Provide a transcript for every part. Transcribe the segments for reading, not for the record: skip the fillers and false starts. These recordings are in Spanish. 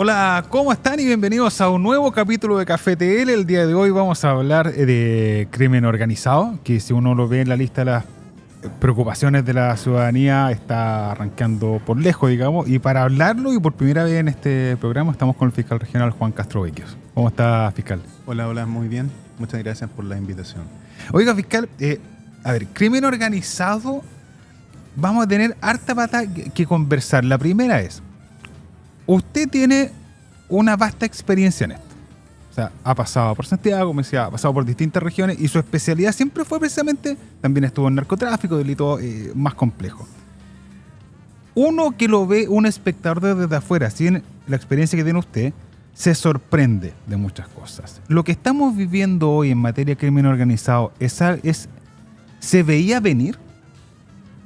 Hola, ¿cómo están? Y bienvenidos a un nuevo capítulo de Café TL. El día de hoy vamos a hablar de crimen organizado, que si uno lo ve en la lista de las preocupaciones de la ciudadanía está arrancando por lejos, digamos. Y para hablarlo y por primera vez en este programa estamos con el fiscal regional Juan Castro Vecchios. ¿Cómo está, fiscal? Hola, muy bien. Muchas gracias por la invitación. Oiga, fiscal, crimen organizado, vamos a tener harta pata que conversar. La primera es, usted tiene una vasta experiencia en esto. O sea, ha pasado por Santiago, como decía, ha pasado por distintas regiones y su especialidad siempre fue precisamente, también estuvo en narcotráfico, delitos más complejos. Uno que lo ve, un espectador desde afuera, sin la experiencia que tiene usted, se sorprende de muchas cosas. Lo que estamos viviendo hoy en materia de crimen organizado ¿se veía venir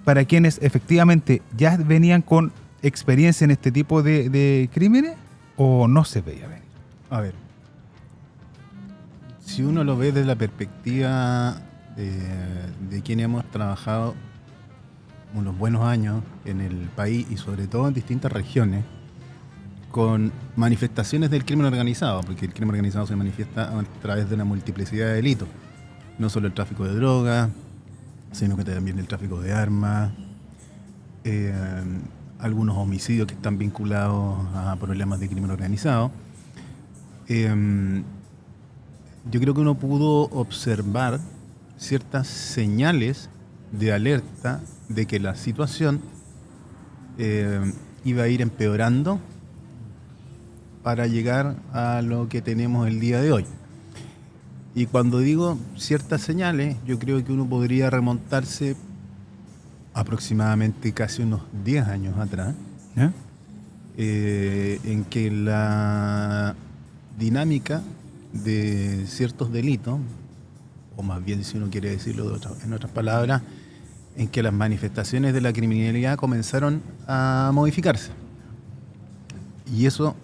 para quienes efectivamente ya venían con experiencia en este tipo de crímenes o no se veía venir? A ver, si uno lo ve desde la perspectiva de quienes hemos trabajado unos buenos años en el país y sobre todo en distintas regiones con manifestaciones del crimen organizado, porque el crimen organizado se manifiesta a través de una multiplicidad de delitos, no solo el tráfico de drogas, sino que también el tráfico de armas, algunos homicidios que están vinculados a problemas de crimen organizado. Yo creo que uno pudo observar ciertas señales de alerta de que la situación iba a ir empeorando para llegar a lo que tenemos el día de hoy. Y cuando digo ciertas señales, yo creo que uno podría remontarse aproximadamente casi unos 10 años atrás, en que la dinámica de ciertos delitos, o más bien si uno quiere decirlo en otras palabras, en que las manifestaciones de la criminalidad comenzaron a modificarse. Y eso,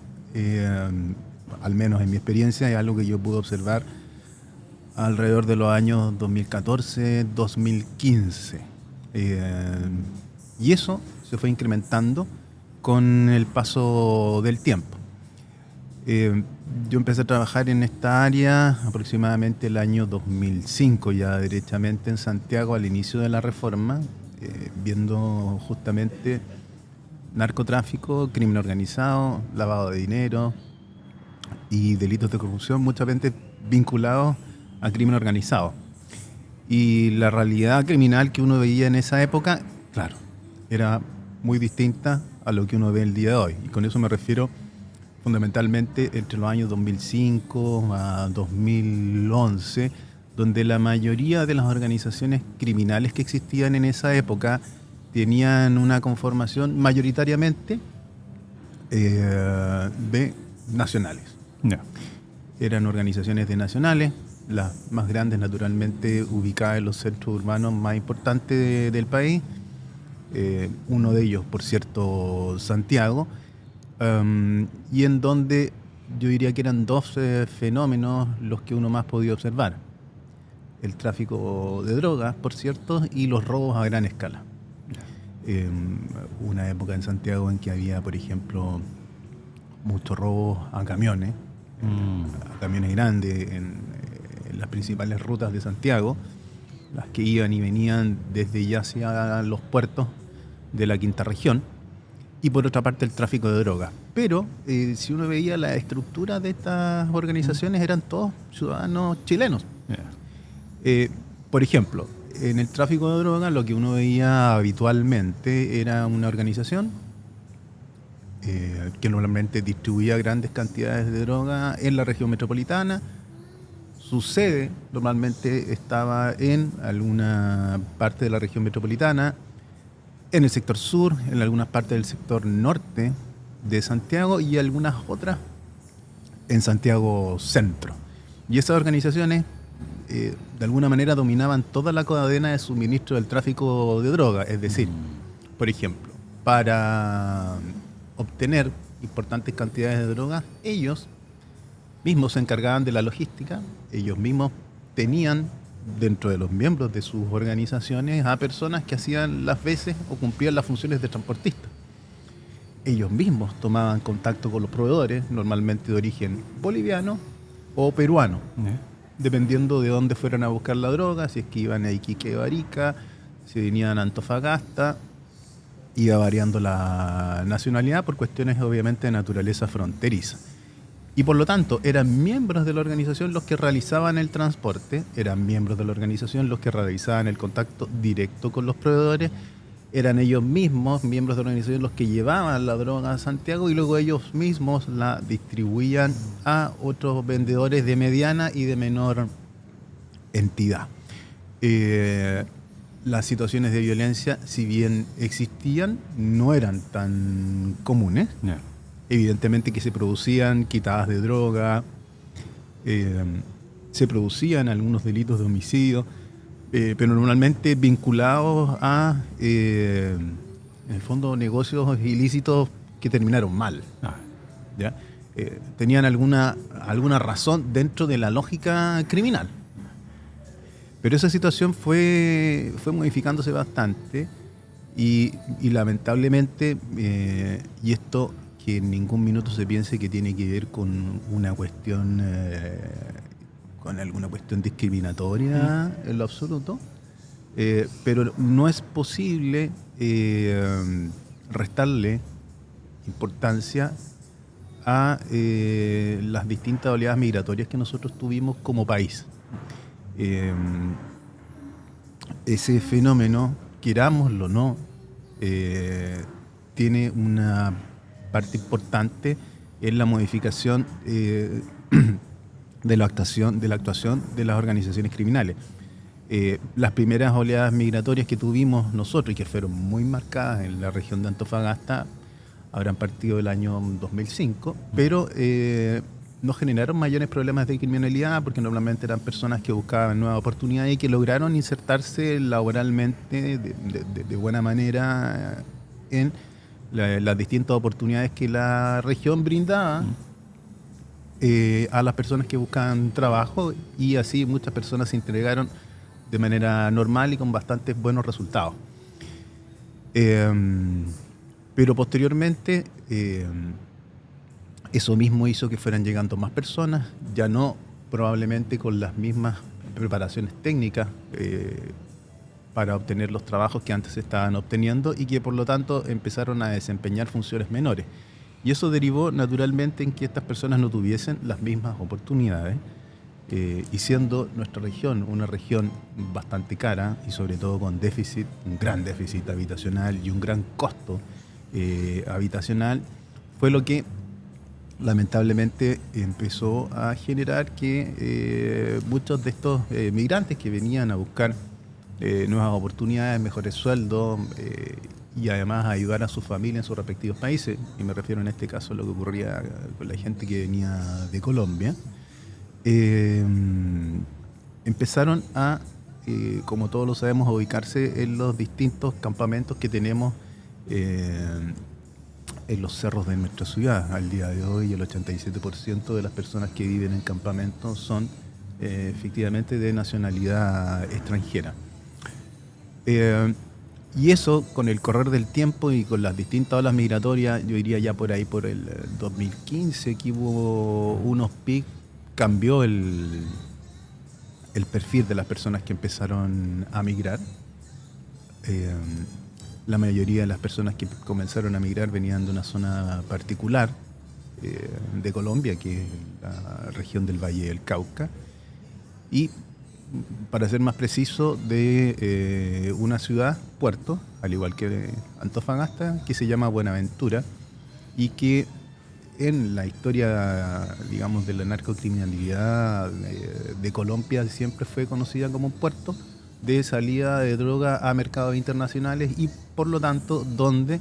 al menos en mi experiencia, es algo que yo pude observar alrededor de los años 2014-2015. Y eso se fue incrementando con el paso del tiempo. Yo empecé a trabajar en esta área aproximadamente el año 2005, ya derechamente en Santiago al inicio de la reforma, viendo justamente narcotráfico, crimen organizado, lavado de dinero y delitos de corrupción, muchas veces vinculados a crimen organizado. Y la realidad criminal que uno veía en esa época, claro, era muy distinta a lo que uno ve el día de hoy. Y con eso me refiero fundamentalmente entre los años 2005 a 2011, donde la mayoría de las organizaciones criminales que existían en esa época tenían una conformación mayoritariamente de nacionales. Yeah. Eran organizaciones de nacionales, las más grandes naturalmente ubicadas en los centros urbanos más importantes del país, uno de ellos, por cierto, Santiago, y en donde yo diría que eran dos fenómenos los que uno más podía observar: el tráfico de drogas, por cierto, y los robos a gran escala. Una época en Santiago en que había, por ejemplo, muchos robos a camiones grandes en las principales rutas de Santiago, las que iban y venían desde ya hacia los puertos de la quinta región, y por otra parte el tráfico de drogas. Pero si uno veía la estructura de estas organizaciones, eran todos ciudadanos chilenos. Por ejemplo, en el tráfico de drogas lo que uno veía habitualmente era una organización que normalmente distribuía grandes cantidades de droga en la región metropolitana. Su sede normalmente estaba en alguna parte de la región metropolitana, en el sector sur, en algunas partes del sector norte de Santiago y algunas otras en Santiago Centro. Y esas organizaciones de alguna manera dominaban toda la cadena de suministro del tráfico de droga. Es decir, por ejemplo, para obtener importantes cantidades de droga, ellos mismos se encargaban de la logística, ellos mismos tenían dentro de los miembros de sus organizaciones a personas que hacían las veces o cumplían las funciones de transportistas. ellos mismos tomaban contacto con los proveedores, normalmente de origen boliviano o peruano, dependiendo de dónde fueran a buscar la droga, si es que iban a Iquique o Arica, si venían a Antofagasta, iba variando la nacionalidad por cuestiones obviamente de naturaleza fronteriza. Y por lo tanto, eran miembros de la organización los que realizaban el transporte, eran miembros de la organización los que realizaban el contacto directo con los proveedores, eran ellos mismos, miembros de la organización, los que llevaban la droga a Santiago y luego ellos mismos la distribuían a otros vendedores de mediana y de menor entidad. Las situaciones de violencia, si bien existían, no eran tan comunes. Ya. Evidentemente que se producían quitadas de droga, se producían algunos delitos de homicidio, pero normalmente vinculados a, en el fondo, negocios ilícitos que terminaron mal. ¿Ya? Tenían alguna razón dentro de la lógica criminal. Pero esa situación fue modificándose bastante y lamentablemente, y esto que en ningún minuto se piense que tiene que ver con una cuestión, con alguna cuestión discriminatoria en lo absoluto, pero no es posible restarle importancia a las distintas oleadas migratorias que nosotros tuvimos como país. Ese fenómeno, querámoslo o no, tiene una parte importante en la modificación de la actuación de las organizaciones criminales. Las primeras oleadas migratorias que tuvimos nosotros y que fueron muy marcadas en la región de Antofagasta habrán partido del año 2005, pero no generaron mayores problemas de criminalidad porque normalmente eran personas que buscaban nuevas oportunidades y que lograron insertarse laboralmente de buena manera en las distintas oportunidades que la región brindaba a las personas que buscaban trabajo, y así muchas personas se integraron de manera normal y con bastantes buenos resultados. Pero posteriormente eso mismo hizo que fueran llegando más personas, ya no probablemente con las mismas preparaciones técnicas para obtener los trabajos que antes se estaban obteniendo, y que por lo tanto empezaron a desempeñar funciones menores. Y eso derivó naturalmente en que estas personas no tuviesen las mismas oportunidades, y siendo nuestra región una región bastante cara y sobre todo con déficit, un gran déficit habitacional y un gran costo habitacional, fue lo que lamentablemente empezó a generar que muchos de estos migrantes que venían a buscar nuevas oportunidades, mejores sueldos y además ayudar a su familia en sus respectivos países, y me refiero en este caso a lo que ocurría con la gente que venía de Colombia, empezaron a, como todos lo sabemos, a ubicarse en los distintos campamentos que tenemos en los cerros de nuestra ciudad. Al día de hoy el 87% de las personas que viven en campamentos son efectivamente de nacionalidad extranjera. Y eso, con el correr del tiempo y con las distintas olas migratorias, yo diría ya por ahí, por el 2015, que hubo unos picos, cambió el perfil de las personas que empezaron a migrar. La mayoría de las personas que comenzaron a migrar venían de una zona particular de Colombia, que es la región del Valle del Cauca, y para ser más preciso, de una ciudad, puerto, al igual que de Antofagasta, que se llama Buenaventura, y que en la historia, digamos, de la narcocriminalidad de Colombia siempre fue conocida como un puerto de salida de droga a mercados internacionales, y por lo tanto donde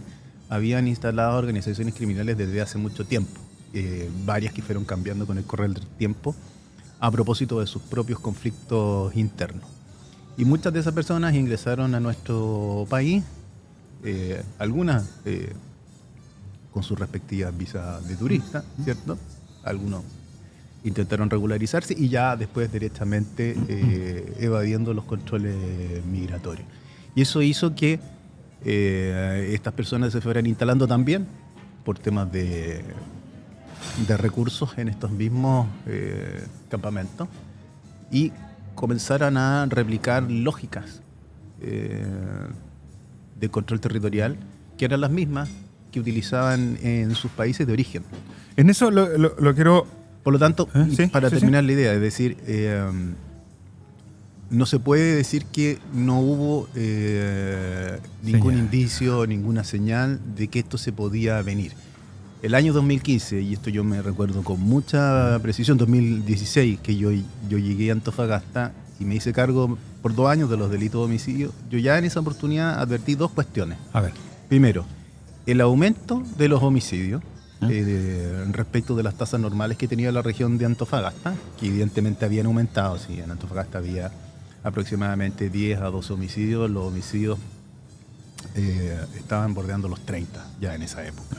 habían instalado organizaciones criminales desde hace mucho tiempo, varias que fueron cambiando con el correr del tiempo a propósito de sus propios conflictos internos. Y muchas de esas personas ingresaron a nuestro país, algunas con sus respectivas visas de turista, ¿cierto? Algunos intentaron regularizarse y ya después directamente evadiendo los controles migratorios. Y eso hizo que estas personas se fueran instalando también por temas de recursos en estos mismos campamentos y comenzaran a replicar lógicas de control territorial que eran las mismas que utilizaban en sus países de origen. En eso lo quiero... Por lo tanto, Sí, para sí, terminar la idea, es decir, no se puede decir que no hubo ningún Señal. indicio, ninguna señal de que esto se podía venir. El año 2015, y esto yo me recuerdo con mucha precisión, 2016, que yo llegué a Antofagasta y me hice cargo por 2 años de los delitos de homicidio, yo ya en esa oportunidad advertí 2 cuestiones. A ver. Primero, el aumento de los homicidios respecto de las tasas normales que tenía la región de Antofagasta, que evidentemente habían aumentado. Sí, en Antofagasta había aproximadamente 10 a 12 homicidios, los homicidios estaban bordeando los 30 ya en esa época.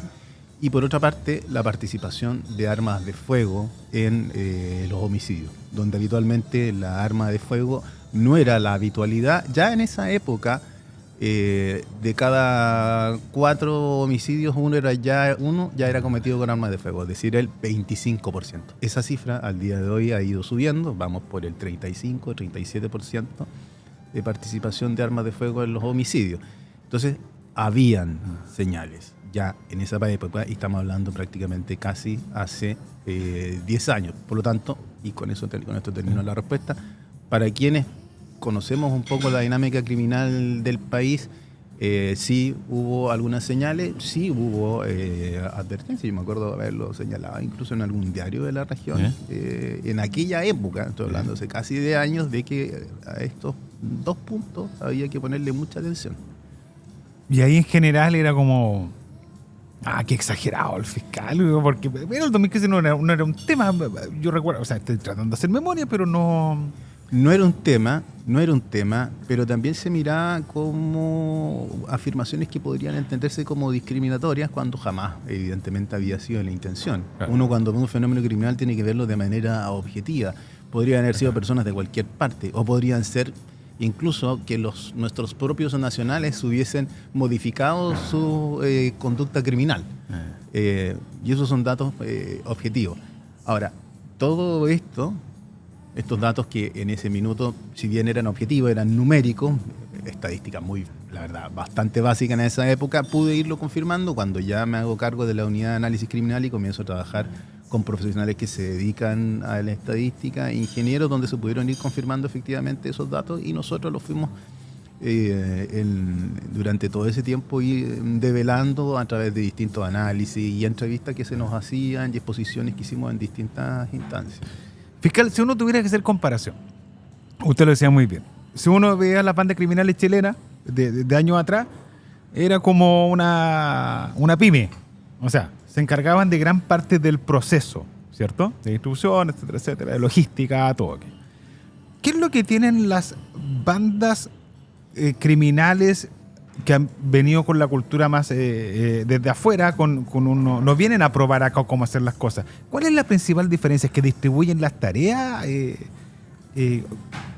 Y por otra parte, la participación de armas de fuego en los homicidios, donde habitualmente la arma de fuego no era la habitualidad. Ya en esa época, de cada 4 homicidios, uno ya era cometido con armas de fuego, es decir, el 25%. Esa cifra al día de hoy ha ido subiendo, vamos por el 35, 37% de participación de armas de fuego en los homicidios. Entonces, habían señales ya en esa época, y estamos hablando prácticamente casi hace 10 años. Por lo tanto, y con esto termino la respuesta, para quienes conocemos un poco la dinámica criminal del país, sí hubo algunas señales, sí hubo advertencias. Yo me acuerdo haberlo señalado incluso en algún diario de la región, en aquella época, estoy hablando hace casi de años, de que a estos 2 puntos había que ponerle mucha atención. Y ahí en general era como... qué exagerado el fiscal, porque bueno, el 2015 no era un tema, yo recuerdo, o sea, estoy tratando de hacer memoria, pero no... No era un tema, pero también se miraba como afirmaciones que podrían entenderse como discriminatorias cuando jamás, evidentemente, había sido la intención. Claro. Uno cuando ve un fenómeno criminal tiene que verlo de manera objetiva. Podrían haber sido personas de cualquier parte, o podrían ser incluso que nuestros propios nacionales hubiesen modificado su conducta criminal. Y esos son datos objetivos. Ahora, todo esto... Estos datos que en ese minuto, si bien eran objetivos, eran numéricos, estadísticas muy, la verdad, bastante básicas en esa época, pude irlo confirmando cuando ya me hago cargo de la unidad de análisis criminal y comienzo a trabajar con profesionales que se dedican a la estadística, ingenieros, donde se pudieron ir confirmando efectivamente esos datos y nosotros los fuimos durante todo ese tiempo ir develando a través de distintos análisis y entrevistas que se nos hacían y exposiciones que hicimos en distintas instancias. Fiscal, si uno tuviera que hacer comparación, usted lo decía muy bien, si uno veía las bandas criminales chilenas de años atrás, era como una pyme, o sea, se encargaban de gran parte del proceso, ¿cierto? De distribución, etcétera, etcétera, de logística, todo. ¿Qué es lo que tienen las bandas criminales que han venido con la cultura más desde afuera, no vienen a probar acá cómo hacer las cosas? ¿Cuál es la principal diferencia? ¿Es que distribuyen las tareas?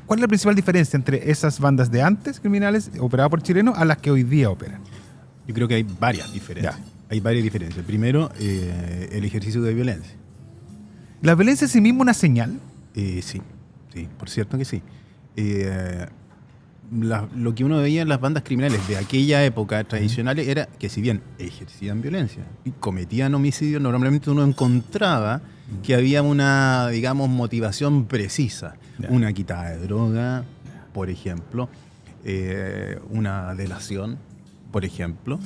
¿Cuál es la principal diferencia entre esas bandas de antes criminales operadas por chilenos a las que hoy día operan? Yo creo que hay varias diferencias. Ya. Hay varias diferencias. Primero, el ejercicio de violencia. ¿La violencia es sí mismo una señal? Sí, por cierto que sí. Lo que uno veía en las bandas criminales de aquella época tradicionales era que si bien ejercían violencia y cometían homicidios, normalmente uno encontraba que había una, digamos, motivación precisa. Ya. Una quitada de droga, por ejemplo, una delación, por ejemplo,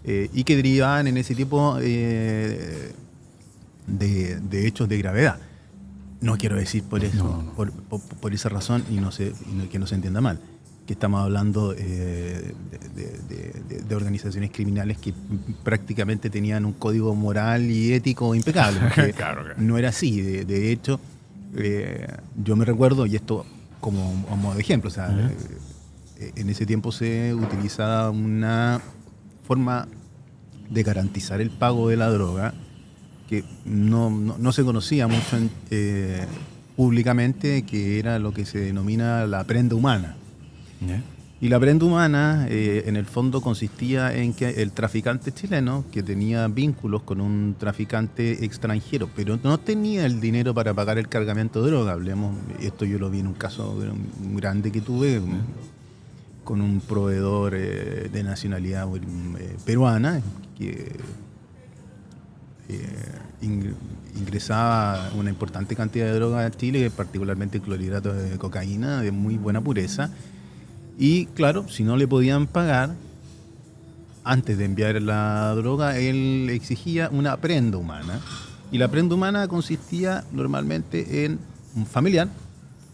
y que derivaban en ese tipo de hechos de gravedad. No quiero decir por eso, no. Por esa razón, y que no se entienda mal, que estamos hablando de organizaciones criminales que prácticamente tenían un código moral y ético impecable. Claro. No era así. De hecho, yo me recuerdo, y esto como modo de ejemplo, o sea, en ese tiempo se utilizaba una forma de garantizar el pago de la droga que no se conocía mucho públicamente, que era lo que se denomina la prenda humana. ¿Yeah? Y la prenda humana, en el fondo, consistía en que el traficante chileno, que tenía vínculos con un traficante extranjero, pero no tenía el dinero para pagar el cargamento de droga. Hablemos, esto yo lo vi en un caso muy grande que tuve con un proveedor de nacionalidad peruana que ingresaba una importante cantidad de droga a Chile, particularmente clorhidratos de cocaína de muy buena pureza. Y claro, si no le podían pagar, antes de enviar la droga, él exigía una prenda humana. Y la prenda humana consistía normalmente en un familiar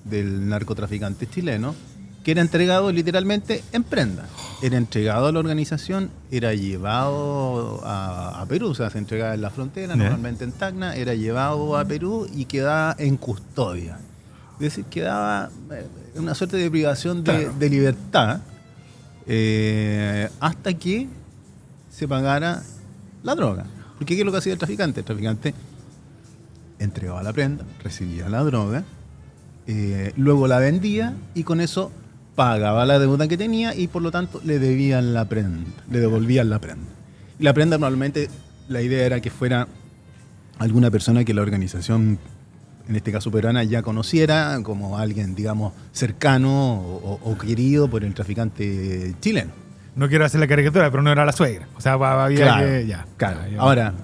del narcotraficante chileno, que era entregado literalmente en prenda. Era entregado a la organización, era llevado a Perú, o sea, se entregaba en la frontera, normalmente en Tacna, era llevado a Perú y quedaba en custodia. Es decir, quedaba una suerte de privación de libertad hasta que se pagara la droga. Porque ¿qué es lo que hacía el traficante? El traficante entregaba la prenda, recibía la droga, luego la vendía y con eso pagaba la deuda que tenía y por lo tanto le debían la prenda, le devolvían la prenda. Y la prenda normalmente la idea era que fuera alguna persona que la organización, en este caso peruana, ya conociera como alguien, digamos, cercano o querido por el traficante chileno. No quiero hacer la caricatura, pero no era la suegra. O sea, había Claro, que... Ya. claro. Ahora,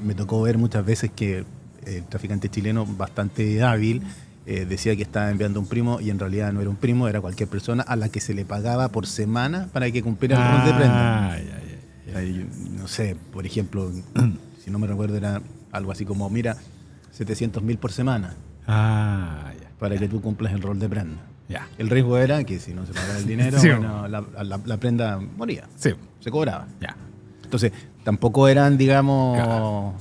me tocó ver muchas veces que el traficante chileno, bastante hábil, decía que estaba enviando un primo y en realidad no era un primo, era cualquier persona a la que se le pagaba por semana para que cumpliera el rol de prenda. No sé, por ejemplo, si no me recuerdo, era algo así como, mira, 700.000 por semana para que tú cumplas el rol de prenda. Ya. El riesgo era que si no se pagaba el dinero, Sí. bueno, la prenda moría, Sí. se cobraba. Ya. Entonces, tampoco eran, digamos... Claro.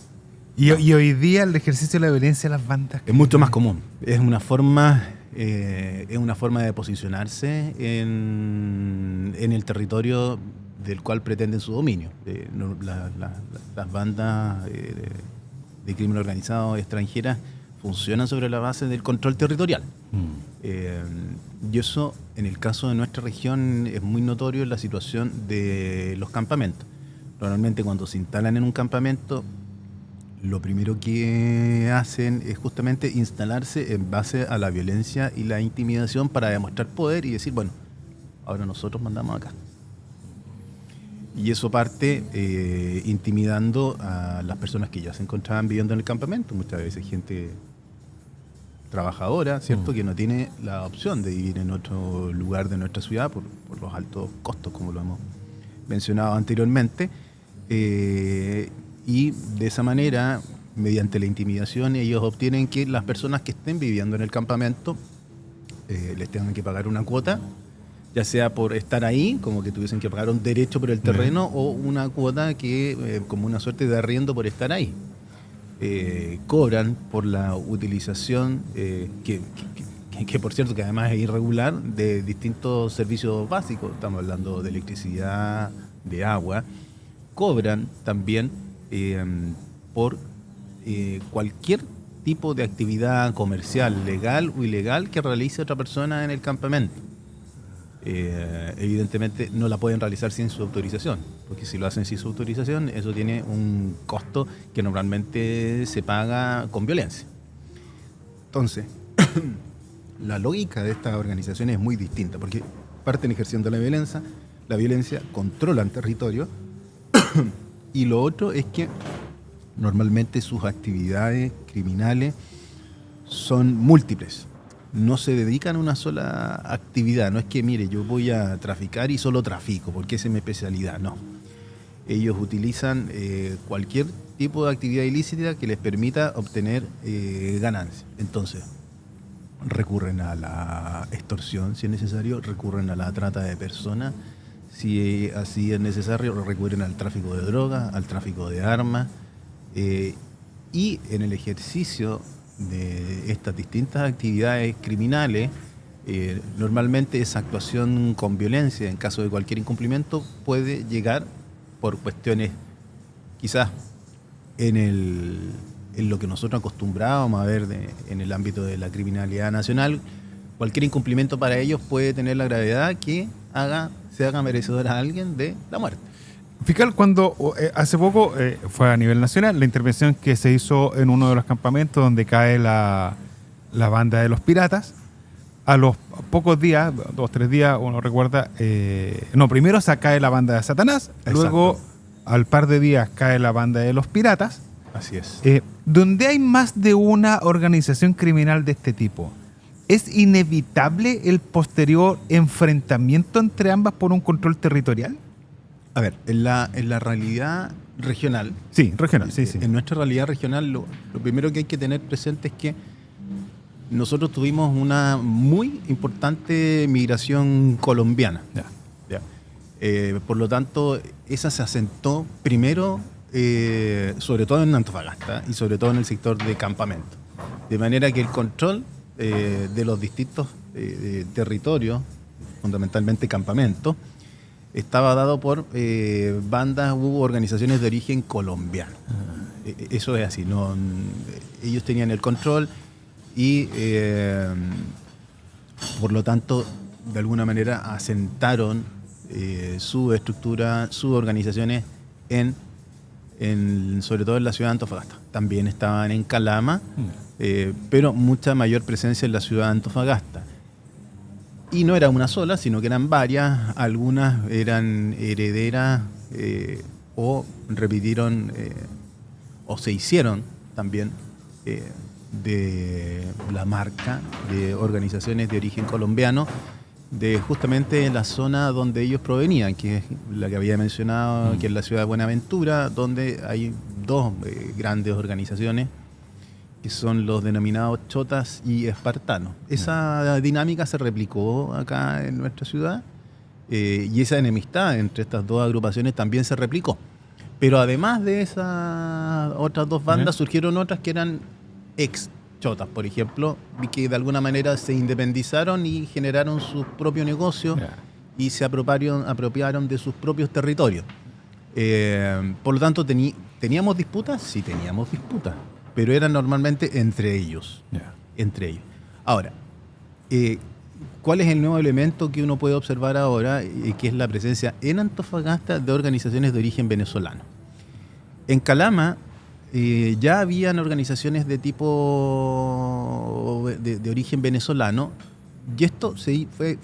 Y hoy día el ejercicio de la violencia de las bandas... Es mucho más común. Es una forma de posicionarse en el territorio del cual pretenden su dominio. Las bandas de crimen organizado extranjeras funcionan sobre la base del control territorial. Y eso, en el caso de nuestra región, es muy notorio en la situación de los campamentos. Normalmente cuando se instalan en un campamento, lo primero que hacen es justamente instalarse en base a la violencia y la intimidación para demostrar poder y decir, bueno, ahora nosotros mandamos acá. Y eso parte intimidando a las personas que ya se encontraban viviendo en el campamento, muchas veces gente trabajadora, ¿cierto? Que no tiene la opción de vivir en otro lugar de nuestra ciudad por los altos costos, como lo hemos mencionado anteriormente. Y de esa manera, mediante la intimidación, ellos obtienen que las personas que estén viviendo en el campamento les tengan que pagar una cuota, ya sea por estar ahí, como que tuviesen que pagar un derecho por el terreno, o una cuota que como una suerte de arriendo por estar ahí. Cobran por la utilización, que por cierto que además es irregular, de distintos servicios básicos. Estamos hablando de electricidad, de agua. Cobran también por cualquier tipo de actividad comercial, legal o ilegal, que realice otra persona en el campamento. Evidentemente no la pueden realizar sin su autorización, porque si lo hacen sin su autorización, eso tiene un costo que normalmente se paga con violencia. Entonces, la lógica de estas organizaciones es muy distinta, porque parten ejerciendo la violencia controlan territorio, y lo otro es que normalmente sus actividades criminales son múltiples. No se dedican a una sola actividad. No es que, mire, yo voy a traficar y solo trafico, porque esa es mi especialidad. No. Ellos utilizan cualquier tipo de actividad ilícita que les permita obtener ganancias. Entonces, recurren a la extorsión, si es necesario, recurren a la trata de personas, si así es necesario, recurren al tráfico de drogas, al tráfico de armas, y en el ejercicio de estas distintas actividades criminales, normalmente esa actuación con violencia, en caso de cualquier incumplimiento, puede llegar por cuestiones quizás en lo que nosotros acostumbrábamos a ver en el ámbito de la criminalidad nacional, cualquier incumplimiento para ellos puede tener la gravedad que se haga merecedor a alguien de la muerte. Fiscal, cuando hace poco fue a nivel nacional la intervención que se hizo en uno de los campamentos donde cae la banda de los piratas, a los pocos días, 2 o 3 días, uno recuerda, primero se cae la banda de Satanás, Exacto. luego al par de días cae la banda de los piratas. Así es. Donde hay más de una organización criminal de este tipo, ¿es inevitable el posterior enfrentamiento entre ambas por un control territorial? A ver, en la realidad regional, Sí, regional, sí. en nuestra realidad regional, lo primero que hay que tener presente es que nosotros tuvimos una muy importante migración colombiana. Ya. Por lo tanto, esa se asentó primero, sobre todo en Antofagasta y sobre todo en el sector de campamento. De manera que el control de los distintos territorios, fundamentalmente campamentos, estaba dado por bandas u organizaciones de origen colombiano. Eso es así. Ellos tenían el control y por lo tanto de alguna manera asentaron su estructura, sus organizaciones sobre todo en la ciudad de Antofagasta. También estaban en Calama, pero mucha mayor presencia en la ciudad de Antofagasta. Y no era una sola, sino que eran varias. Algunas eran herederas o repitieron o se hicieron también de la marca de organizaciones de origen colombiano, de justamente la zona donde ellos provenían, que es la que había mencionado, que es la ciudad de Buenaventura, donde hay 2 grandes organizaciones, que son los denominados chotas y espartanos. Esa dinámica se replicó acá en nuestra ciudad y esa enemistad entre estas 2 agrupaciones también se replicó. Pero además de esas otras 2 bandas, surgieron otras que eran ex chotas, por ejemplo, y que de alguna manera se independizaron y generaron su propio negocio y se apropiaron de sus propios territorios. Por lo tanto, ¿teníamos disputas? Sí, teníamos disputas, pero eran normalmente entre ellos. Entre ellos. Ahora, ¿cuál es el nuevo elemento que uno puede observar ahora? Que es la presencia en Antofagasta de organizaciones de origen venezolano. En Calama ya habían organizaciones de tipo de origen venezolano, y esto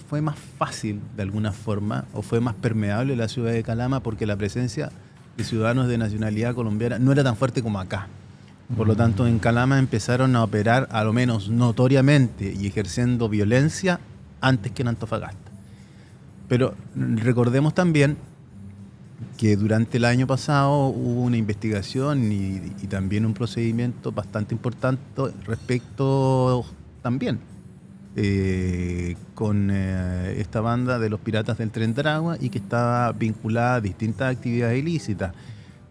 fue más fácil de alguna forma, o fue más permeable en la ciudad de Calama, porque la presencia de ciudadanos de nacionalidad colombiana no era tan fuerte como acá. Por lo tanto, en Calama empezaron a operar, a lo menos notoriamente y ejerciendo violencia, antes que en Antofagasta. Pero recordemos también que durante el año pasado hubo una investigación y también un procedimiento bastante importante respecto también con esta banda de los piratas del Tren de Aragua, y que estaba vinculada a distintas actividades ilícitas,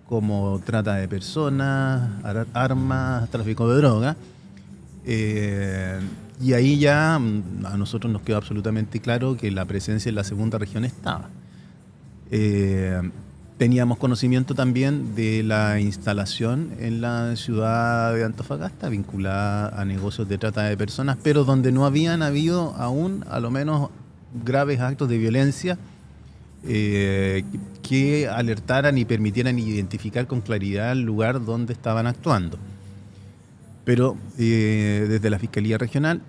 como trata de personas, armas, tráfico de droga. Y ahí ya a nosotros nos quedó absolutamente claro que la presencia en la segunda región estaba. Teníamos conocimiento también de la instalación en la ciudad de Antofagasta vinculada a negocios de trata de personas, pero donde no habían habido aún, a lo menos, graves actos de violencia que alertaran y permitieran identificar con claridad el lugar donde estaban actuando. Pero desde la Fiscalía Regional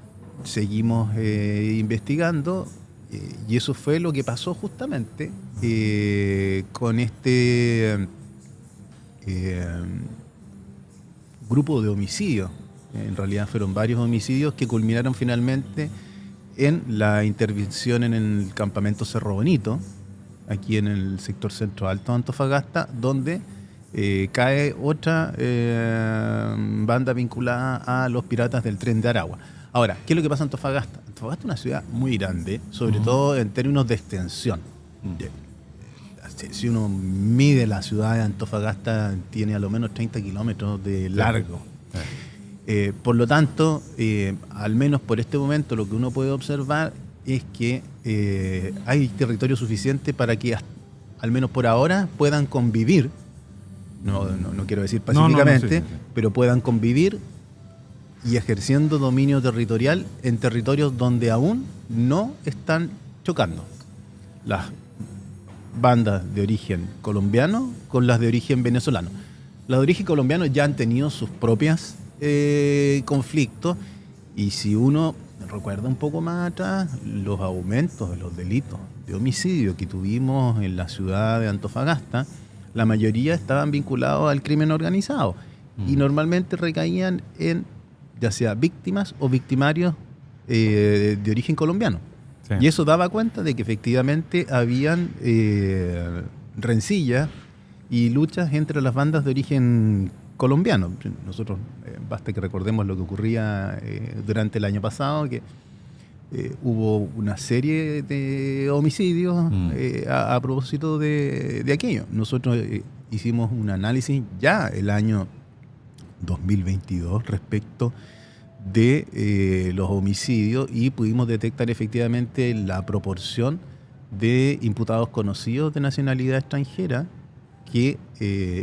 seguimos investigando, y eso fue lo que pasó justamente con este grupo de homicidios. En realidad fueron varios homicidios que culminaron finalmente en la intervención en el campamento Cerro Bonito, aquí en el sector centro alto de Antofagasta, donde cae otra banda vinculada a los piratas del Tren de Aragua. Ahora, ¿qué es lo que pasa en Antofagasta? Antofagasta es una ciudad muy grande, sobre todo en términos de extensión. Si uno mide la ciudad de Antofagasta, tiene a lo menos 30 kilómetros de largo. Por lo tanto, al menos por este momento, lo que uno puede observar es que hay territorio suficiente para que, al menos por ahora, puedan convivir. No quiero decir pacíficamente, pero puedan convivir y ejerciendo dominio territorial en territorios donde aún no están chocando las bandas de origen colombiano con las de origen venezolano. Las de origen colombiano ya han tenido sus propias conflictos, y si uno recuerda un poco más atrás, los aumentos de los delitos de homicidio que tuvimos en la ciudad de Antofagasta, la mayoría estaban vinculados al crimen organizado y normalmente recaían en ya sea víctimas o victimarios de origen colombiano. Sí. Y eso daba cuenta de que efectivamente habían rencillas y luchas entre las bandas de origen colombiano. Nosotros, basta que recordemos lo que ocurría durante el año pasado, que hubo una serie de homicidios a propósito de aquello. Nosotros hicimos un análisis ya el año 2022 respecto de los homicidios y pudimos detectar efectivamente la proporción de imputados conocidos de nacionalidad extranjera que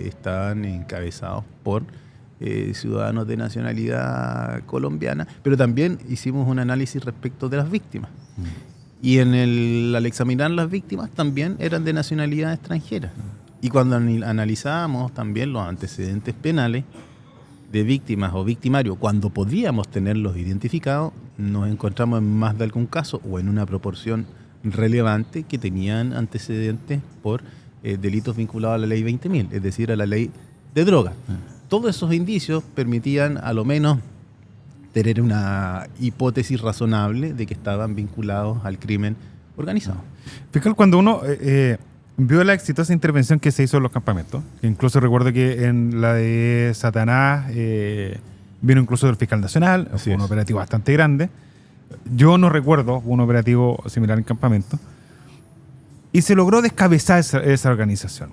estaban encabezados por ciudadanos de nacionalidad colombiana, pero también hicimos un análisis respecto de las víctimas. Y al examinar las víctimas también eran de nacionalidad extranjera. Y cuando analizábamos también los antecedentes penales de víctimas o victimarios, cuando podíamos tenerlos identificados, nos encontramos en más de algún caso o en una proporción relevante que tenían antecedentes por delitos vinculados a la ley 20.000, es decir, a la ley de drogas. Todos esos indicios permitían a lo menos tener una hipótesis razonable de que estaban vinculados al crimen organizado. Fiscal, cuando uno vio la exitosa intervención que se hizo en los campamentos, que incluso recuerdo que en la de Satanás vino incluso del fiscal nacional, fue un operativo bastante grande. Yo no recuerdo un operativo similar en campamento. Y se logró descabezar esa organización.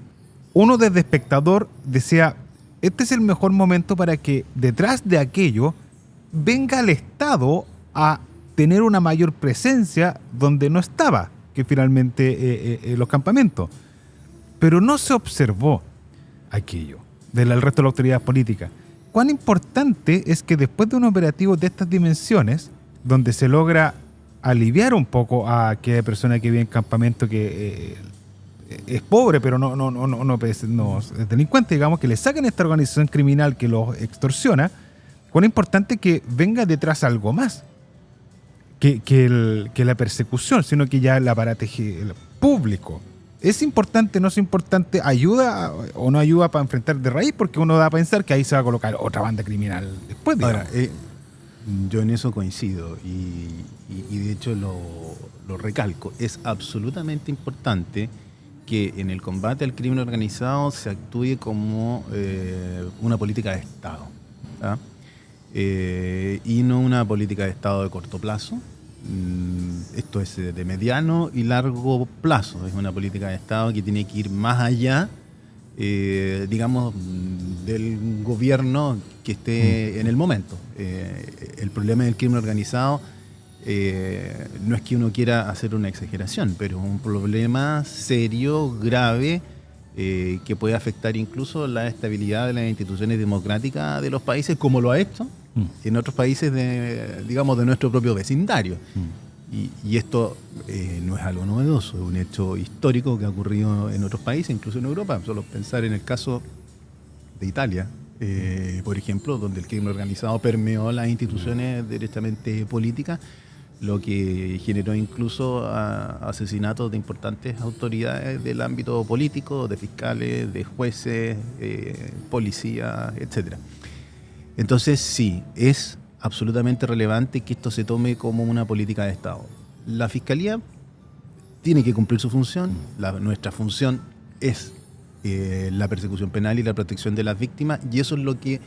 Uno desde espectador decía, este es el mejor momento para que detrás de aquello venga el Estado a tener una mayor presencia donde no estaba, que finalmente los campamentos. Pero no se observó aquello del resto de la autoridad política. ¿Cuán importante es que después de un operativo de estas dimensiones, donde se logra aliviar un poco a aquella persona que vive en campamento que es pobre, pero no es delincuente, digamos, que le saquen esta organización criminal que los extorsiona, cuán importante que venga detrás algo más que la persecución, sino que ya el aparato público. ¿Es importante, no es importante? ¿Ayuda o no ayuda para enfrentar de raíz? Porque uno da a pensar que ahí se va a colocar otra banda criminal después, digamos. Ahora, yo en eso coincido y de hecho lo recalco. Es absolutamente importante que en el combate al crimen organizado se actúe como una política de Estado, ¿ah? Y no una política de Estado de corto plazo. Esto es de mediano y largo plazo. Es una política de Estado que tiene que ir más allá, digamos, del gobierno que esté en el momento. El problema del crimen organizado no es que uno quiera hacer una exageración, pero es un problema serio, grave, que puede afectar incluso la estabilidad de las instituciones democráticas de los países, como lo ha hecho en otros países de nuestro propio vecindario. Y esto no es algo novedoso, es un hecho histórico que ha ocurrido en otros países, incluso en Europa. Solo pensar en el caso de Italia, por ejemplo, donde el crimen organizado permeó las instituciones derechamente políticas, lo que generó incluso asesinatos de importantes autoridades del ámbito político, de fiscales, de jueces, policías, etc. Entonces sí, es absolutamente relevante que esto se tome como una política de Estado. La Fiscalía tiene que cumplir su función, nuestra función es la persecución penal y la protección de las víctimas, y eso es lo que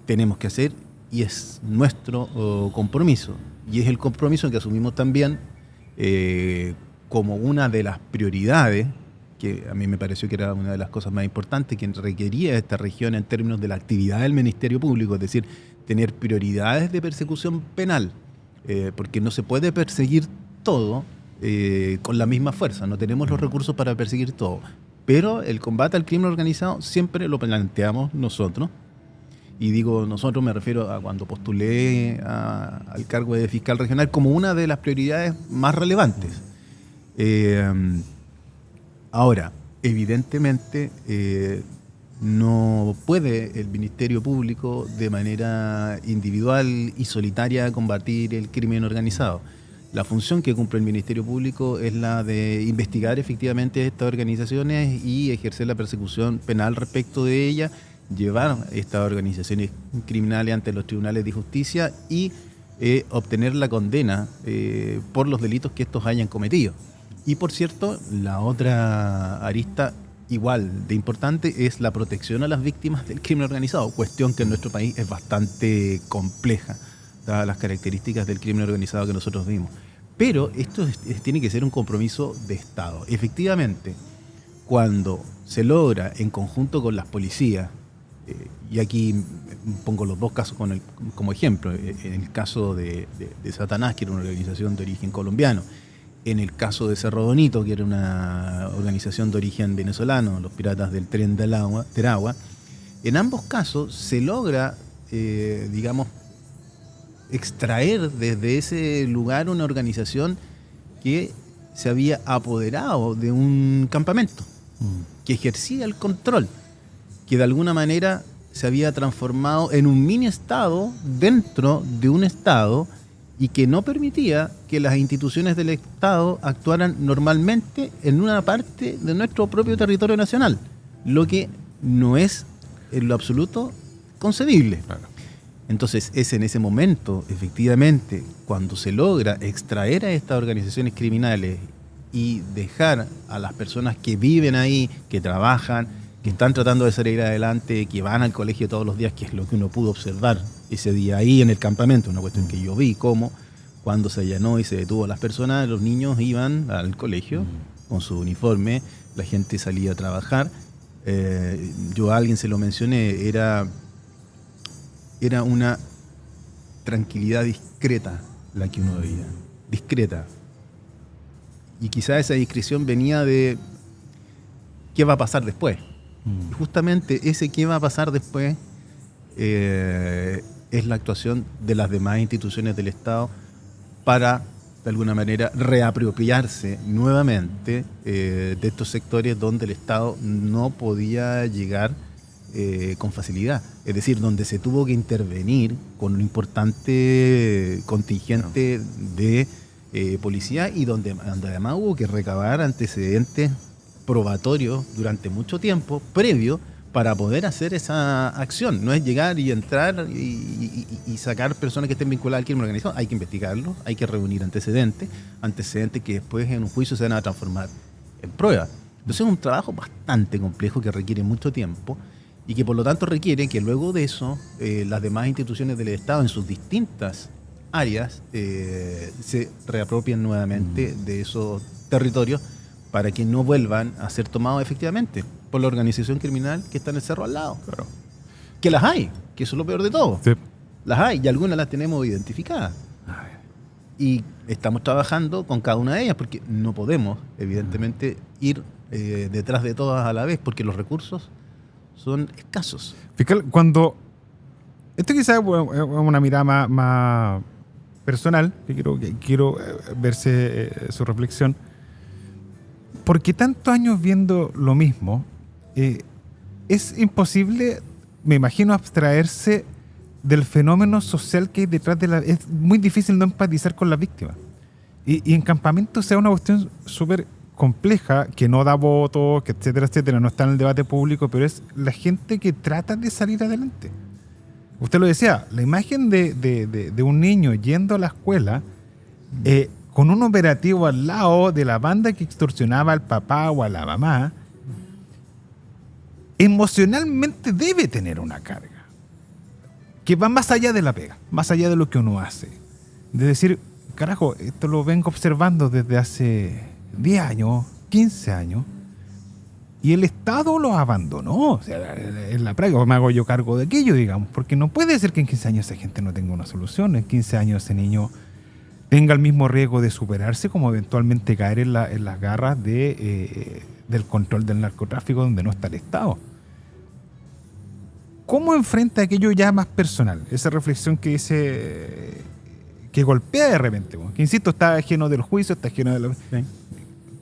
tenemos que hacer y es nuestro compromiso. Y es el compromiso que asumimos también como una de las prioridades, que a mí me pareció que era una de las cosas más importantes que requería esta región en términos de la actividad del Ministerio Público, es decir, tener prioridades de persecución penal, porque no se puede perseguir todo con la misma fuerza, no tenemos los recursos para perseguir todo. Pero el combate al crimen organizado siempre lo planteamos nosotros Y digo nosotros, me refiero a cuando postulé al cargo de fiscal regional como una de las prioridades más relevantes. Ahora, evidentemente, no puede el Ministerio Público de manera individual y solitaria combatir el crimen organizado. La función que cumple el Ministerio Público es la de investigar efectivamente estas organizaciones y ejercer la persecución penal respecto de ellas, llevar estas organizaciones criminales ante los tribunales de justicia y obtener la condena por los delitos que estos hayan cometido. Y por cierto, la otra arista igual de importante es la protección a las víctimas del crimen organizado, cuestión que en nuestro país es bastante compleja, dadas las características del crimen organizado que nosotros vimos. Pero esto tiene que ser un compromiso de Estado. Efectivamente, cuando se logra en conjunto con las policías, y aquí pongo los dos casos como ejemplo, en el caso de Satanás, que era una organización de origen colombiano, en el caso de Cerro Bonito, que era una organización de origen venezolano, los piratas del Tren del Agua, Teragua, en ambos casos se logra, extraer desde ese lugar una organización que se había apoderado de un campamento, que ejercía el control, que de alguna manera se había transformado en un mini estado dentro de un estado y que no permitía que las instituciones del Estado actuaran normalmente en una parte de nuestro propio territorio nacional, lo que no es en lo absoluto concebible. Claro. Entonces es en ese momento, efectivamente, cuando se logra extraer a estas organizaciones criminales y dejar a las personas que viven ahí, que trabajan, que están tratando de salir adelante, que van al colegio todos los días, que es lo que uno pudo observar ese día ahí en el campamento, una cuestión que yo vi, cómo cuando se allanó y se detuvo a las personas, los niños iban al colegio con su uniforme, la gente salía a trabajar. Yo a alguien se lo mencioné, era una tranquilidad discreta la que uno veía, discreta. Y quizá esa discreción venía de qué va a pasar después. Y justamente ese qué va a pasar después es la actuación de las demás instituciones del Estado para, de alguna manera, reapropiarse nuevamente de estos sectores donde el Estado no podía llegar con facilidad. Es decir, donde se tuvo que intervenir con un importante contingente de policía y donde además hubo que recabar antecedentes probatorios durante mucho tiempo previo para poder hacer esa acción. No es llegar y entrar y sacar personas que estén vinculadas al crimen organizado. Hay que investigarlo, hay que reunir antecedentes que después en un juicio se van a transformar en pruebas. Entonces es un trabajo bastante complejo que requiere mucho tiempo y que por lo tanto requiere que luego de eso las demás instituciones del Estado en sus distintas áreas se reapropien nuevamente de esos territorios para que no vuelvan a ser tomados efectivamente por la organización criminal que está en el cerro al lado. Claro. Que las hay, que eso es lo peor de todo. Sí. Las hay y algunas las tenemos identificadas. Y estamos trabajando con cada una de ellas porque no podemos, evidentemente, ir detrás de todas a la vez porque los recursos son escasos. Fiscal, cuando... Esto quizás es una mirada más personal, que quiero verse su reflexión. Porque tantos años viendo lo mismo, es imposible, me imagino, abstraerse del fenómeno social que hay detrás de la... Es muy difícil no empatizar con las víctimas. Y en campamento sea una cuestión súper compleja, que no da votos, que etcétera, no está en el debate público, pero es la gente que trata de salir adelante. Usted lo decía, la imagen de un niño yendo a la escuela... con un operativo al lado de la banda que extorsionaba al papá o a la mamá, emocionalmente debe tener una carga que va más allá de la pega, más allá de lo que uno hace. De decir, carajo, esto lo vengo observando desde hace 10 años, 15 años, y el Estado lo abandonó. O sea, en la práctica me hago yo cargo de aquello, digamos, porque no puede ser que en 15 años esa gente no tenga una solución, en 15 años ese niño tenga el mismo riesgo de superarse como eventualmente caer en las garras del control del narcotráfico donde no está el Estado. ¿Cómo enfrenta aquello ya más personal? Esa reflexión que dice, que golpea de repente, bueno, que insisto, está ajeno del juicio, está ajeno de la... Sí.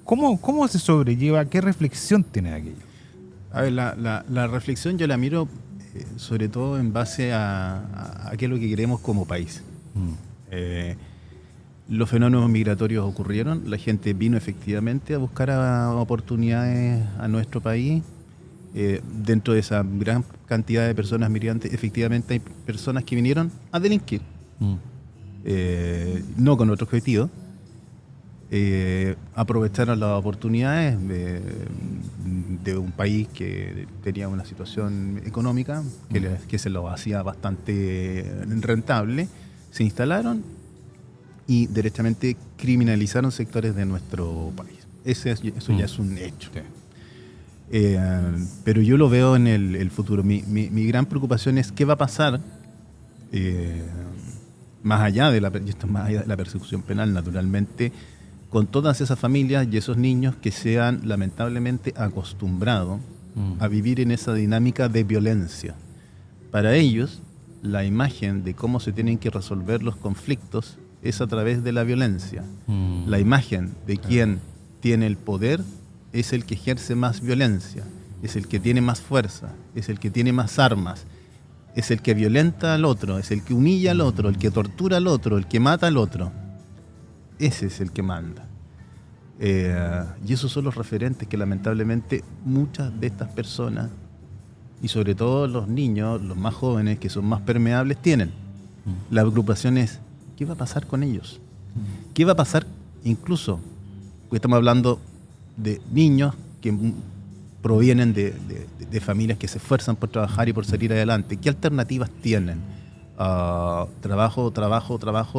¿Cómo se sobrelleva? ¿Qué reflexión tiene aquello? A ver, la reflexión yo la miro sobre todo en base a qué es lo que queremos como país. Los fenómenos migratorios ocurrieron, la gente vino efectivamente a buscar oportunidades a nuestro país. Dentro de esa gran cantidad de personas migrantes, efectivamente hay personas que vinieron a delinquir, no con otro objetivo. Aprovecharon las oportunidades de un país que tenía una situación económica que se lo hacía bastante rentable, se instalaron y derechamente criminalizaron sectores de nuestro país. Eso ya es un hecho. Sí. Pero yo lo veo en el futuro. Mi gran preocupación es qué va a pasar más allá de la persecución penal, naturalmente, con todas esas familias y esos niños que se han lamentablemente acostumbrado a vivir en esa dinámica de violencia. Para ellos, la imagen de cómo se tienen que resolver los conflictos es a través de la violencia. La imagen de quien tiene el poder es el que ejerce más violencia, es el que tiene más fuerza, es el que tiene más armas, es el que violenta al otro, es el que humilla al otro, el que tortura al otro, el que mata al otro. Ese es el que manda. Y esos son los referentes que lamentablemente muchas de estas personas, y sobre todo los niños, los más jóvenes, que son más permeables, tienen. La preocupación es, ¿qué va a pasar con ellos? ¿Qué va a pasar incluso? Porque estamos hablando de niños que provienen de familias que se esfuerzan por trabajar y por salir adelante. ¿Qué alternativas tienen? Trabajo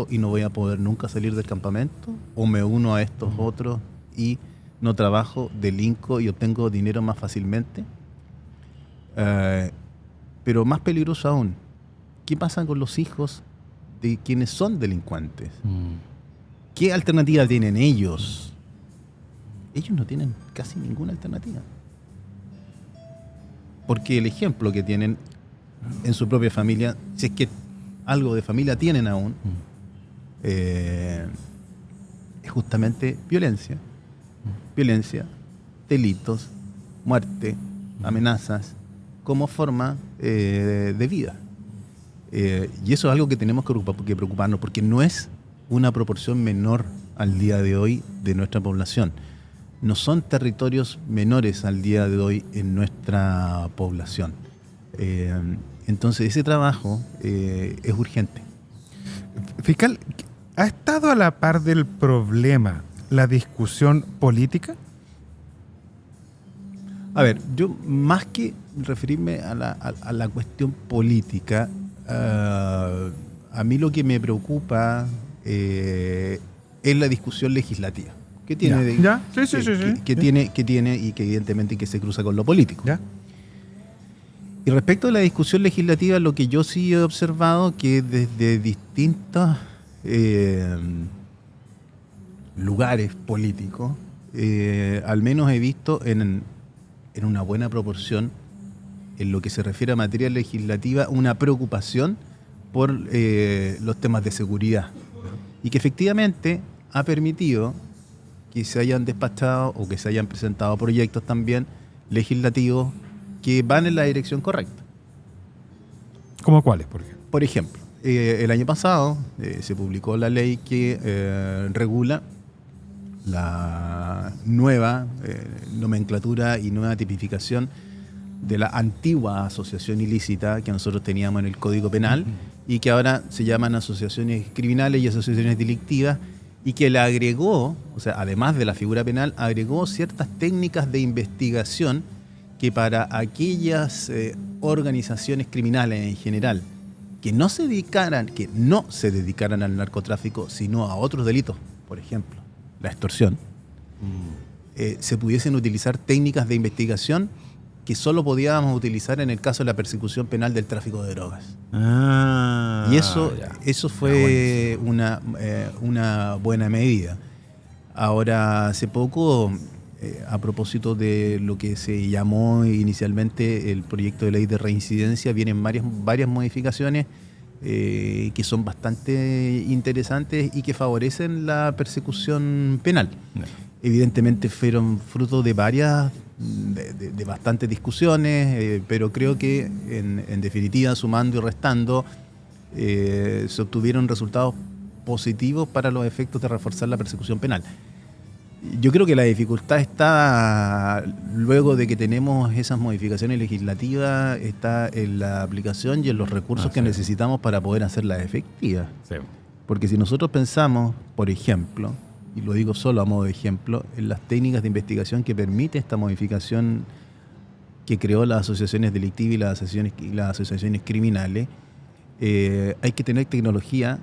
y no voy a poder nunca salir del campamento, o me uno a estos otros y no trabajo, delinco y obtengo dinero más fácilmente. Pero más peligroso aún, ¿qué pasa con los hijos de quienes son delincuentes? ¿Qué alternativa tienen ellos? Ellos no tienen casi ninguna alternativa. Porque el ejemplo que tienen en su propia familia, si es que algo de familia tienen aún, es justamente violencia. Violencia, delitos, muerte, amenazas, como forma de vida. Y eso es algo que tenemos que preocuparnos, porque no es una proporción menor al día de hoy de nuestra población. No son territorios menores al día de hoy en nuestra población. Entonces ese trabajo es urgente. Fiscal, ¿ha estado a la par del problema la discusión política? A ver, yo más que referirme a la cuestión política, a mí lo que me preocupa es la discusión legislativa. ¿Qué tiene? Que tiene y que evidentemente que se cruza con lo político. ¿Ya? Y respecto a la discusión legislativa, lo que yo sí he observado que desde distintos lugares políticos, al menos he visto en una buena proporción, en lo que se refiere a materia legislativa, una preocupación por los temas de seguridad. Y que efectivamente ha permitido que se hayan despachado o que se hayan presentado proyectos también legislativos que van en la dirección correcta. ¿Cómo cuáles, por ejemplo? Por ejemplo, el año pasado se publicó la ley que regula la nueva nomenclatura y nueva tipificación de la antigua asociación ilícita que nosotros teníamos en el Código Penal y que ahora se llaman asociaciones criminales y asociaciones delictivas, y que le agregó, o sea, además de la figura penal, agregó ciertas técnicas de investigación que para aquellas organizaciones criminales en general que no se dedicaran al narcotráfico, sino a otros delitos, por ejemplo, la extorsión, se pudiesen utilizar técnicas de investigación que solo podíamos utilizar en el caso de la persecución penal del tráfico de drogas. Y eso fue una buena medida. Ahora, hace poco a propósito de lo que se llamó inicialmente el proyecto de ley de reincidencia, vienen varias modificaciones que son bastante interesantes y que favorecen la persecución penal. Evidentemente fueron fruto de de bastantes discusiones, pero creo que en definitiva, sumando y restando, se obtuvieron resultados positivos para los efectos de reforzar la persecución penal. Yo creo que la dificultad está, luego de que tenemos esas modificaciones legislativas, está en la aplicación y en los recursos que necesitamos para poder hacerlas efectivas. Sí. Porque si nosotros pensamos, por ejemplo, y lo digo solo a modo de ejemplo, en las técnicas de investigación que permite esta modificación que creó las asociaciones delictivas y las asociaciones criminales, hay que tener tecnología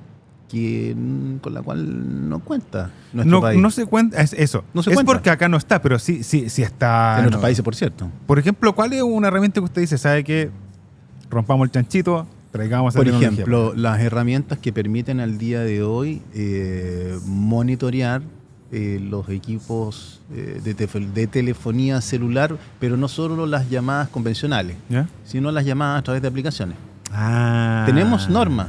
con la cual no cuenta nuestro país. No se cuenta, es eso. No se es cuenta. porque acá no está, pero sí está. En otros países, por cierto. Por ejemplo, ¿cuál es una herramienta que usted dice? ¿Sabe qué? Rompamos el chanchito, traigamos esa Por tecnología? ejemplo, las herramientas que permiten al día de hoy monitorear los equipos de telefonía celular, pero no solo las llamadas convencionales, ¿Ya? sino las llamadas a través de aplicaciones. Ah. Tenemos normas.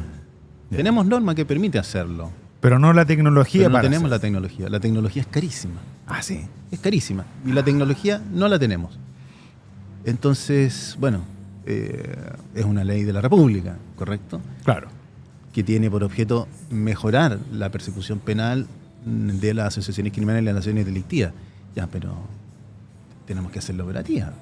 Ya. Tenemos norma que permite hacerlo. Pero no la tecnología Pero no para tenemos hacerlo. la tecnología. La tecnología es carísima. Ah, sí. Es carísima. Y la tecnología no la tenemos. Entonces, bueno, es una ley de la República, ¿correcto? Claro. Que tiene por objeto mejorar la persecución penal de las asociaciones criminales y las asociaciones delictivas. Ya, pero tenemos que hacerla operativa.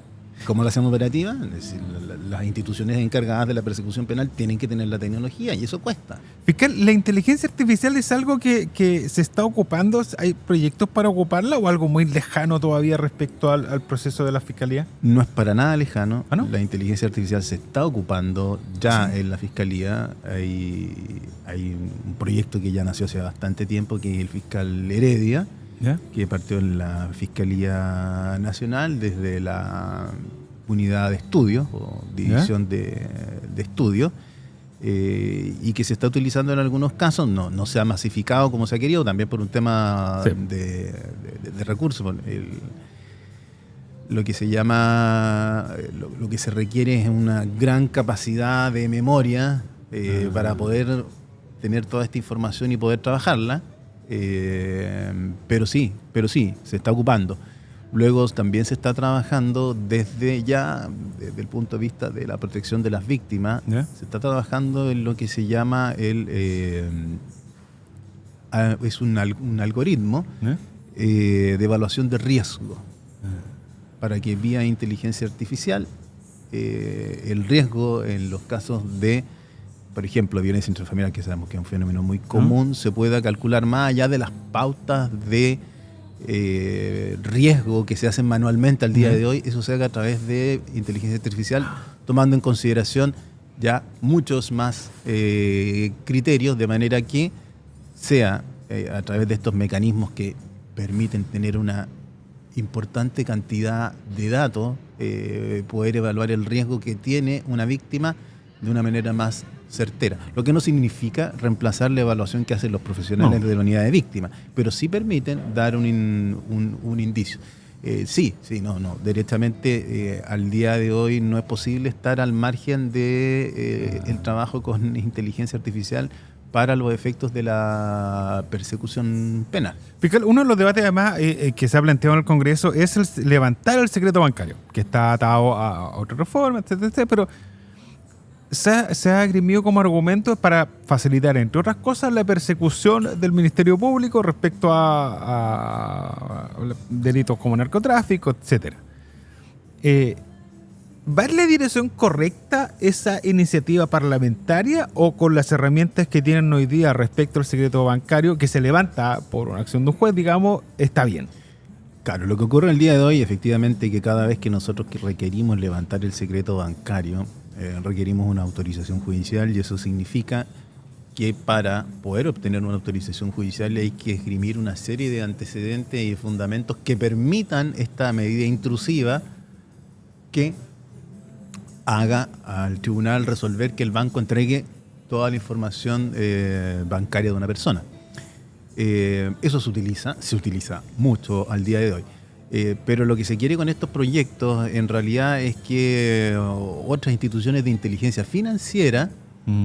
¿Cómo la hacemos operativa? Es decir, las instituciones encargadas de la persecución penal tienen que tener la tecnología y eso cuesta. Fiscal, ¿la inteligencia artificial es algo que se está ocupando? ¿Hay proyectos para ocuparla o algo muy lejano todavía respecto al proceso de la fiscalía? No es para nada lejano. ¿Ah, no? La inteligencia artificial se está ocupando ya en la fiscalía. Hay un proyecto que ya nació hace bastante tiempo, que es el fiscal Heredia, ¿Ya? que partió en la Fiscalía Nacional desde la unidad de estudios o división de estudios, y que se está utilizando en algunos casos. No se ha masificado como se ha querido, también por un tema Sí. de recursos. Lo que se llama, lo que se requiere es una gran capacidad de memoria para poder tener toda esta información y poder trabajarla. Pero sí, se está ocupando. Luego también se está trabajando desde el punto de vista de la protección de las víctimas. ¿Ya? Se está trabajando en lo que se llama es un algoritmo ¿Ya? de evaluación de riesgo, para que vía inteligencia artificial el riesgo en los casos de, por ejemplo, violencia intrafamiliar, que sabemos que es un fenómeno muy común, se pueda calcular más allá de las pautas de riesgo que se hacen manualmente al día de hoy. Eso se haga a través de inteligencia artificial, tomando en consideración ya muchos más criterios, de manera que sea a través de estos mecanismos que permiten tener una importante cantidad de datos, poder evaluar el riesgo que tiene una víctima de una manera más certera. Lo que no significa reemplazar la evaluación que hacen los profesionales de la unidad de víctimas, pero sí permiten dar un indicio. Derechamente, al día de hoy no es posible estar al margen de el trabajo con inteligencia artificial para los efectos de la persecución penal. Fiscal, uno de los debates además que se ha planteado en el Congreso es levantar el secreto bancario, que está atado a otra reforma, etcétera, pero se ha agrimido como argumento para facilitar, entre otras cosas, la persecución del Ministerio Público respecto a delitos como narcotráfico, etcétera. ¿Va en la dirección correcta esa iniciativa parlamentaria o con las herramientas que tienen hoy día respecto al secreto bancario, que se levanta por una acción de un juez, digamos, está bien? Claro, lo que ocurre el día de hoy, efectivamente, que cada vez que nosotros requerimos levantar el secreto bancario, requerimos una autorización judicial, y eso significa que para poder obtener una autorización judicial hay que esgrimir una serie de antecedentes y fundamentos que permitan esta medida intrusiva que haga al tribunal resolver que el banco entregue toda la información bancaria de una persona. Eso se utiliza mucho al día de hoy. Pero lo que se quiere con estos proyectos en realidad es que otras instituciones de inteligencia financiera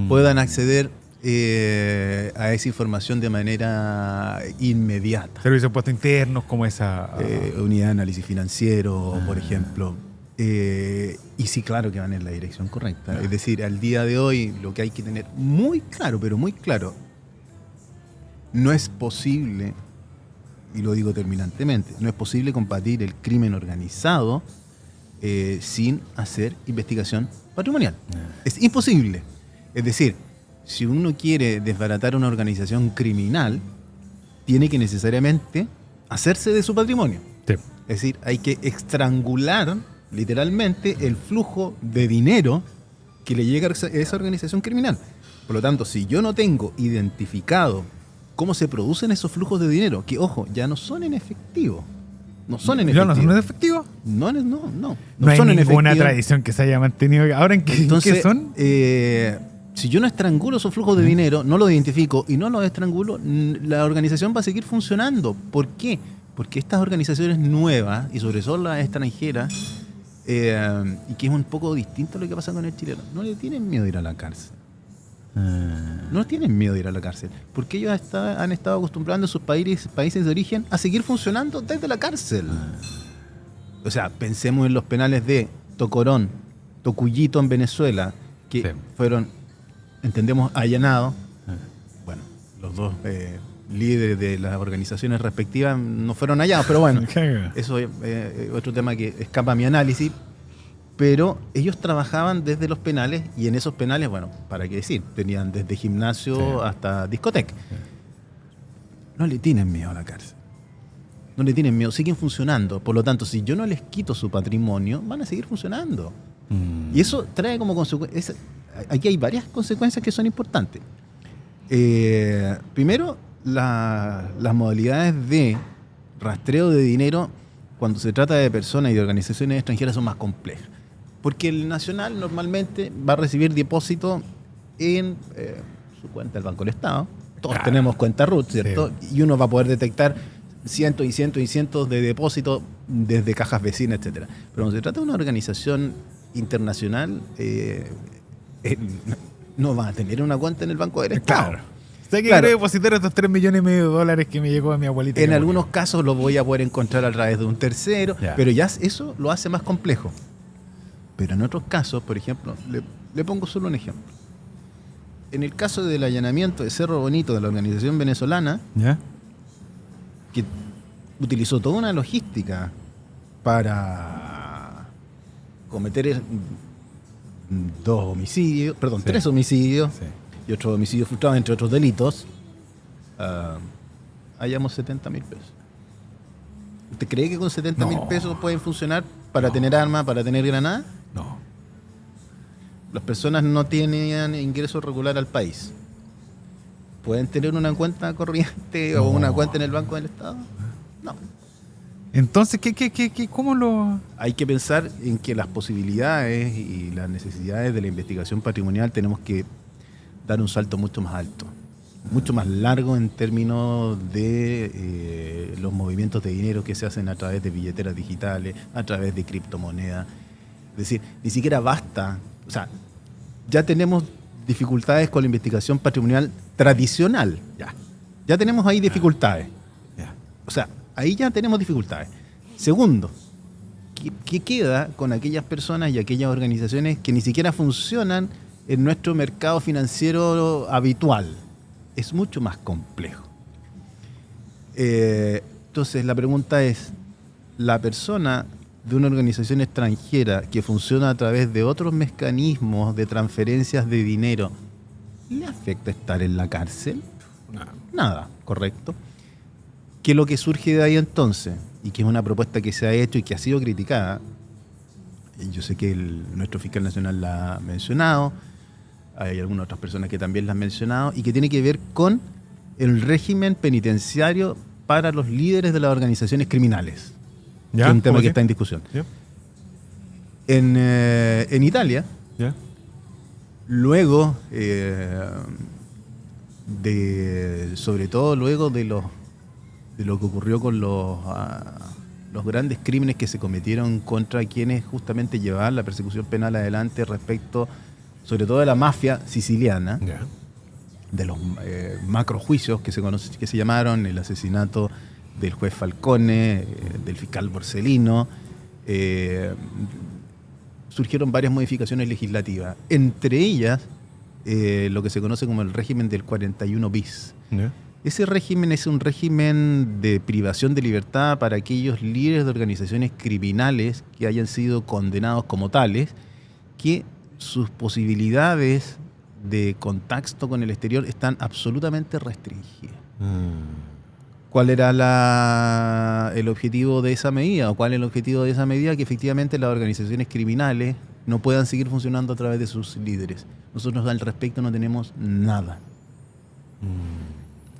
puedan acceder a esa información de manera inmediata. Servicios de impuestos internos como esa... Unidad de análisis financiero, por ejemplo. Y sí, claro que van en la dirección correcta. Es decir, al día de hoy lo que hay que tener muy claro, pero muy claro, no es posible, y lo digo terminantemente, no es posible combatir el crimen organizado sin hacer investigación patrimonial. Es imposible. Es decir, si uno quiere desbaratar una organización criminal, tiene que necesariamente hacerse de su patrimonio. Sí. Es decir, hay que estrangular literalmente el flujo de dinero que le llega a esa organización criminal. Por lo tanto, si yo no tengo identificado cómo se producen esos flujos de dinero, que ojo, ya no son en efectivo. No son en efectivo. ¿No son en efectivo? No No hay son en ninguna efectivo. tradición que se haya mantenido. ¿Ahora en qué, Entonces, ¿qué son? Si yo no estrangulo esos flujos de dinero, no los identifico y no los estrangulo, la organización va a seguir funcionando. ¿Por qué? Porque estas organizaciones nuevas, y sobre todo las extranjeras, y que es un poco distinto a lo que pasa con el chileno, no le tienen miedo de ir a la cárcel. No tienen miedo de ir a la cárcel, porque ellos han estado acostumbrando a sus países de origen a seguir funcionando desde la cárcel. O sea, pensemos en los penales de Tocorón, Tocuyito en Venezuela, que Sí. fueron, entendemos, allanados. Bueno, los dos líderes de las organizaciones respectivas no fueron hallados, pero bueno, eso es otro tema que escapa a mi análisis. Pero ellos trabajaban desde los penales y en esos penales, bueno, para qué decir, tenían desde gimnasio hasta discoteca. No le tienen miedo a la cárcel. No le tienen miedo, siguen funcionando. Por lo tanto, si yo no les quito su patrimonio, van a seguir funcionando. Y eso trae como consecuencia... Aquí hay varias consecuencias que son importantes. Primero, las modalidades de rastreo de dinero cuando se trata de personas y de organizaciones extranjeras son más complejas. Porque el nacional normalmente va a recibir depósito en su cuenta del Banco del Estado. Todos tenemos cuenta RUT, ¿cierto? Sí. Y uno va a poder detectar cientos y cientos y cientos de depósitos desde cajas vecinas, etcétera. Pero cuando se trata de una organización internacional, no va a tener una cuenta en el Banco del Estado. Claro. Usted quiere depositar estos $3,5 millones que me llegó a mi abuelita. En algunos casos lo voy a poder encontrar a través de un tercero, pero ya eso lo hace más complejo. Pero en otros casos, por ejemplo, le pongo solo un ejemplo. En el caso del allanamiento de Cerro Bonito de la organización venezolana, que utilizó toda una logística para cometer tres homicidios y otro homicidio frustrado, entre otros delitos, hallamos 70.000 pesos. ¿Usted cree que con 70.000 pesos pueden funcionar para tener armas, para tener granadas? No. Las personas no tienen ingreso regular al país. ¿Pueden tener una cuenta corriente o una cuenta en el Banco del Estado? No. Entonces, ¿cómo lo...? Hay que pensar en que las posibilidades y las necesidades de la investigación patrimonial tenemos que dar un salto mucho más alto, mucho más largo en términos de los movimientos de dinero que se hacen a través de billeteras digitales, a través de criptomonedas. Es decir, ni siquiera basta, o sea, ya tenemos dificultades con la investigación patrimonial tradicional. Ya tenemos ahí dificultades. O sea, ahí ya tenemos dificultades. Segundo, ¿qué queda con aquellas personas y aquellas organizaciones que ni siquiera funcionan en nuestro mercado financiero habitual? Es mucho más complejo. Entonces, la pregunta es, ¿la persona de una organización extranjera que funciona a través de otros mecanismos de transferencias de dinero, ¿le afecta estar en la cárcel? Nada, correcto. ¿Qué es lo que surge de ahí entonces? Y que es una propuesta que se ha hecho y que ha sido criticada. Yo sé que nuestro fiscal nacional la ha mencionado, hay algunas otras personas que también la han mencionado, y que tiene que ver con el régimen penitenciario para los líderes de las organizaciones criminales. Que es un tema que está en discusión. En Italia, luego, sobre todo luego de lo que ocurrió con los los grandes crímenes que se cometieron contra quienes justamente llevaban la persecución penal adelante respecto, sobre todo de la mafia siciliana, de los macrojuicios que se llamaron, el asesinato del juez Falcone, del fiscal Borsellino. Surgieron varias modificaciones legislativas, entre ellas lo que se conoce como el régimen del 41 bis. Ese régimen es un régimen de privación de libertad para aquellos líderes de organizaciones criminales que hayan sido condenados como tales, que sus posibilidades de contacto con el exterior están absolutamente restringidas. ¿Cuál era el objetivo de esa medida? ¿O cuál es el objetivo de esa medida? Que efectivamente las organizaciones criminales no puedan seguir funcionando a través de sus líderes. Nosotros al respecto no tenemos nada.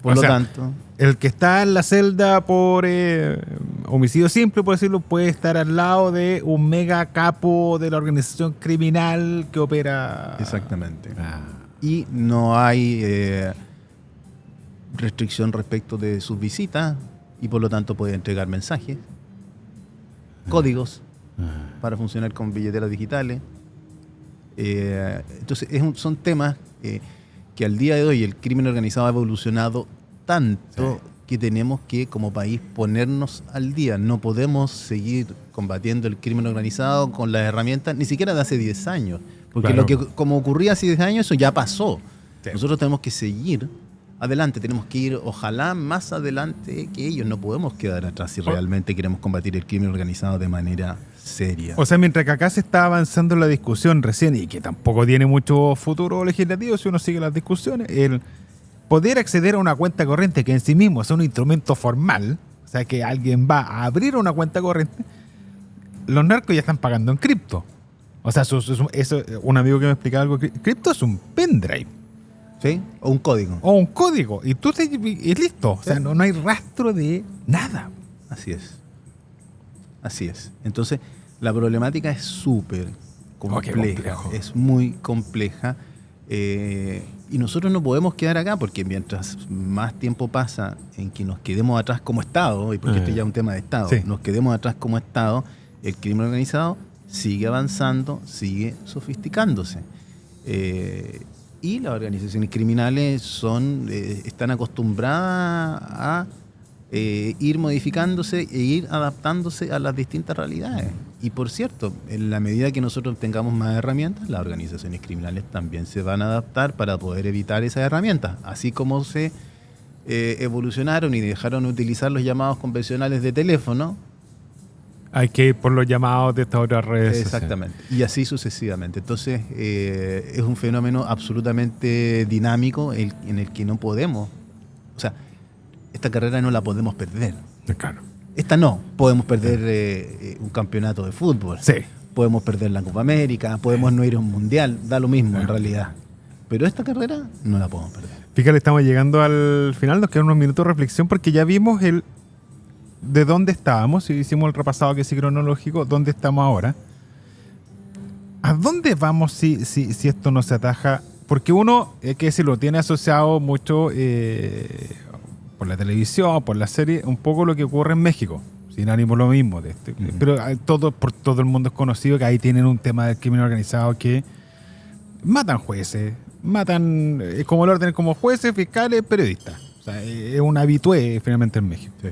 Por lo tanto, el que está en la celda por homicidio simple, por decirlo, puede estar al lado de un mega capo de la organización criminal que opera. Exactamente. Y no hay restricción respecto de sus visitas y por lo tanto puede entregar mensajes, códigos para funcionar con billeteras digitales. Entonces son temas que al día de hoy el crimen organizado ha evolucionado tanto que tenemos que como país ponernos al día. No podemos seguir combatiendo el crimen organizado con las herramientas ni siquiera de hace 10 años, porque lo que como ocurría hace 10 años eso ya pasó. Nosotros tenemos que seguir adelante, tenemos que ir ojalá más adelante que ellos. No podemos quedar atrás si realmente queremos combatir el crimen organizado de manera seria. O sea, mientras que acá se está avanzando la discusión recién y que tampoco tiene mucho futuro legislativo si uno sigue las discusiones, el poder acceder a una cuenta corriente que en sí mismo es un instrumento formal, o sea, que alguien va a abrir una cuenta corriente, los narcos ya están pagando en cripto. O sea, un amigo que me explicaba algo, cripto es un pendrive. ¿Sí? O un código. O un código. Y tú y listo. O sea, no hay rastro de nada. Así es. Así es. Entonces, la problemática es súper compleja. Es muy compleja. Y nosotros no podemos quedar acá porque mientras más tiempo pasa en que nos quedemos atrás como Estado, y porque esto ya es un tema de Estado, nos quedemos atrás como Estado, el crimen organizado sigue avanzando, sigue sofisticándose. Y las organizaciones criminales están acostumbradas a ir modificándose e ir adaptándose a las distintas realidades. Y por cierto, en la medida que nosotros tengamos más herramientas, las organizaciones criminales también se van a adaptar para poder evitar esas herramientas. Así como se evolucionaron y dejaron de utilizar los llamados convencionales de teléfono. Hay que ir por los llamados de estas otras redes. Exactamente. Y así sucesivamente. Entonces, es un fenómeno absolutamente dinámico en el que no podemos. O sea, esta carrera no la podemos perder. Claro. Esta no. Podemos perder un campeonato de fútbol. Sí. Podemos perder la Copa América. Podemos no ir a un mundial. Da lo mismo en realidad. Pero esta carrera no la podemos perder. Fíjate, estamos llegando al final. Nos quedan unos minutos de reflexión porque ya vimos de dónde estábamos. Hicimos el repasado que es cronológico. ¿Dónde estamos ahora? ¿A dónde vamos si esto no se ataja? Porque uno, hay que decirlo, tiene asociado mucho por la televisión, por la serie, un poco lo que ocurre en México. Sin ánimo lo mismo. Pero por todo el mundo es conocido que ahí tienen un tema del crimen organizado que matan jueces, matan como el orden, como jueces, fiscales, periodistas. O sea, es un habitué finalmente en México. Sí.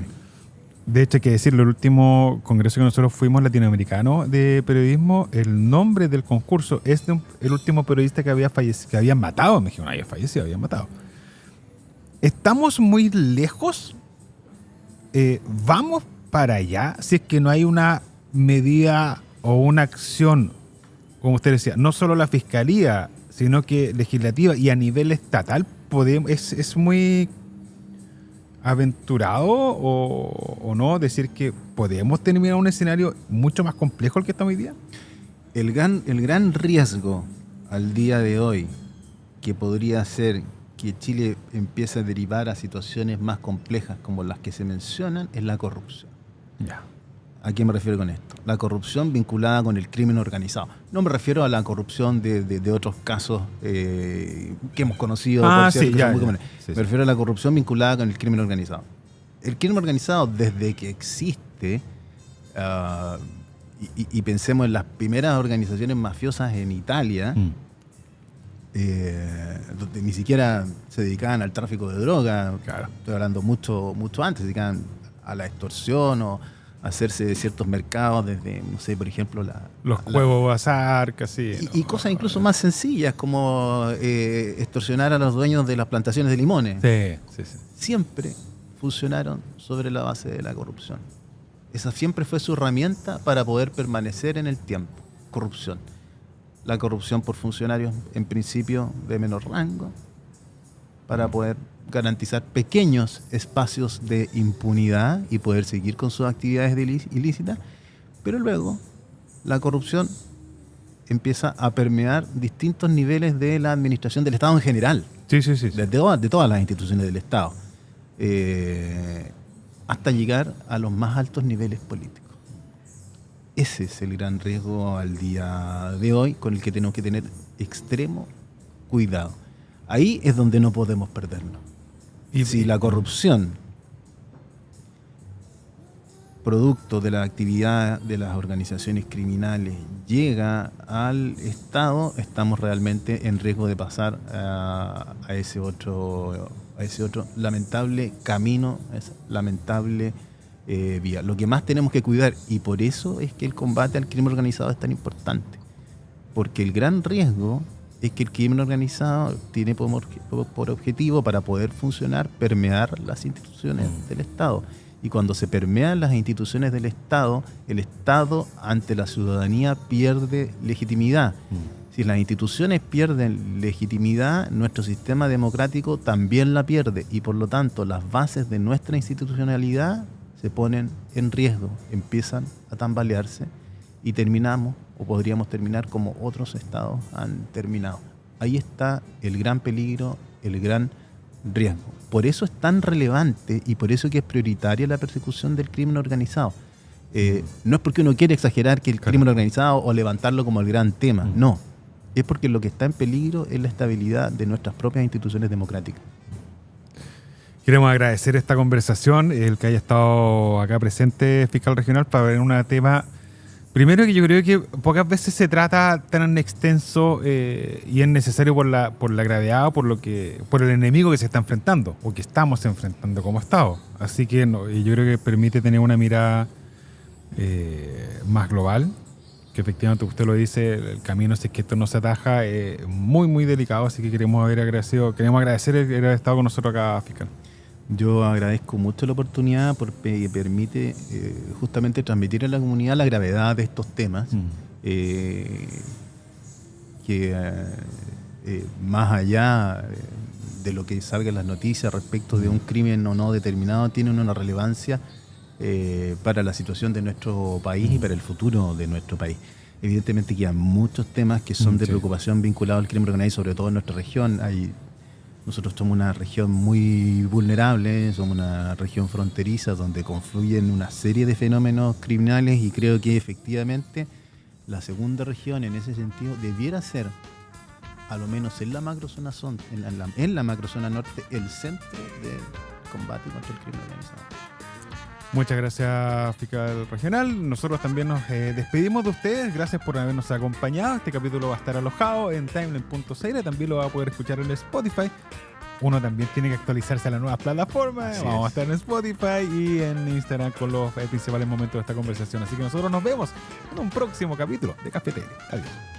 De hecho, hay que decirlo, el último congreso que nosotros fuimos latinoamericano de periodismo, el nombre del concurso es el último periodista que había fallecido, que habían matado en México. No había fallecido, habían matado. ¿Estamos muy lejos? ¿Vamos para allá? Si es que no hay una medida o una acción, como usted decía, no solo la fiscalía, sino que legislativa y a nivel estatal, es muy aventurado o no decir que podemos terminar un escenario mucho más complejo el que estamos hoy día. El gran riesgo al día de hoy que podría ser que Chile empiece a derivar a situaciones más complejas como las que se mencionan es la corrupción. Ya. ¿A qué me refiero con esto? La corrupción vinculada con el crimen organizado. No me refiero a la corrupción de otros casos que hemos conocido. Por cierto, me refiero a la corrupción vinculada con el crimen organizado. El crimen organizado, desde que existe, Y pensemos en las primeras organizaciones mafiosas en Italia, donde ni siquiera se dedicaban al tráfico de droga. Claro. Estoy hablando mucho antes, se dedicaban a la extorsión o a hacerse de ciertos mercados desde, no sé, por ejemplo, Los juegos bazar, casi. y cosas incluso más sencillas como extorsionar a los dueños de las plantaciones de limones. Sí. Siempre funcionaron sobre la base de la corrupción. Esa siempre fue su herramienta para poder permanecer en el tiempo. Corrupción. La corrupción por funcionarios, en principio, de menor rango, para poder garantizar pequeños espacios de impunidad y poder seguir con sus actividades ilícitas. Pero luego, la corrupción empieza a permear distintos niveles de la administración del Estado en general. Sí. De todas las instituciones del Estado. Hasta llegar a los más altos niveles políticos. Ese es el gran riesgo al día de hoy con el que tenemos que tener extremo cuidado. Ahí es donde no podemos perdernos. Si la corrupción, producto de la actividad de las organizaciones criminales, llega al Estado, estamos realmente en riesgo de pasar a ese otro lamentable camino, esa lamentable vía. Lo que más tenemos que cuidar, y por eso es que el combate al crimen organizado es tan importante, porque el gran riesgo es que el crimen organizado tiene por objetivo, para poder funcionar, permear las instituciones del Estado. Y cuando se permean las instituciones del Estado, el Estado ante la ciudadanía pierde legitimidad. Si las instituciones pierden legitimidad, nuestro sistema democrático también la pierde, y por lo tanto las bases de nuestra institucionalidad se ponen en riesgo, empiezan a tambalearse y terminamos, o podríamos terminar como otros estados han terminado. Ahí está el gran peligro, el gran riesgo. Por eso es tan relevante y por eso que es prioritaria la persecución del crimen organizado. No es porque uno quiere exagerar que el crimen organizado o levantarlo como el gran tema, no. Es porque lo que está en peligro es la estabilidad de nuestras propias instituciones democráticas. Queremos agradecer esta conversación, el que haya estado acá presente, fiscal regional, para ver un tema. Primero, que yo creo que pocas veces se trata tan extenso y es necesario por la gravedad, por el enemigo que se está enfrentando o que estamos enfrentando como Estado. Así que yo creo que permite tener una mirada más global, que efectivamente usted lo dice, el camino, si es que esto no se ataja, es muy, muy delicado. Así que queremos agradecer el haber estado con nosotros acá, fiscal. Yo agradezco mucho la oportunidad porque permite justamente transmitir a la comunidad la gravedad de estos temas, más allá de lo que salga en las noticias respecto de un crimen o no determinado, tienen una relevancia para la situación de nuestro país y para el futuro de nuestro país. Evidentemente quedan muchos temas que son de preocupación vinculados al crimen organizado, sobre todo en nuestra región. Nosotros somos una región muy vulnerable, somos una región fronteriza donde confluyen una serie de fenómenos criminales, y creo que efectivamente la segunda región en ese sentido debiera ser, a lo menos en la macrozona norte, el centro del combate contra el crimen organizado. Muchas gracias, fiscal regional. Nosotros también nos despedimos de ustedes. Gracias por habernos acompañado. Este capítulo va a estar alojado en timeline.cl. También lo va a poder escuchar en Spotify. Uno también tiene que actualizarse a las nuevas plataformas. Vamos a estar en Spotify y en Instagram con los principales momentos de esta conversación. Así que nosotros nos vemos en un próximo capítulo de Café Tele. Adiós.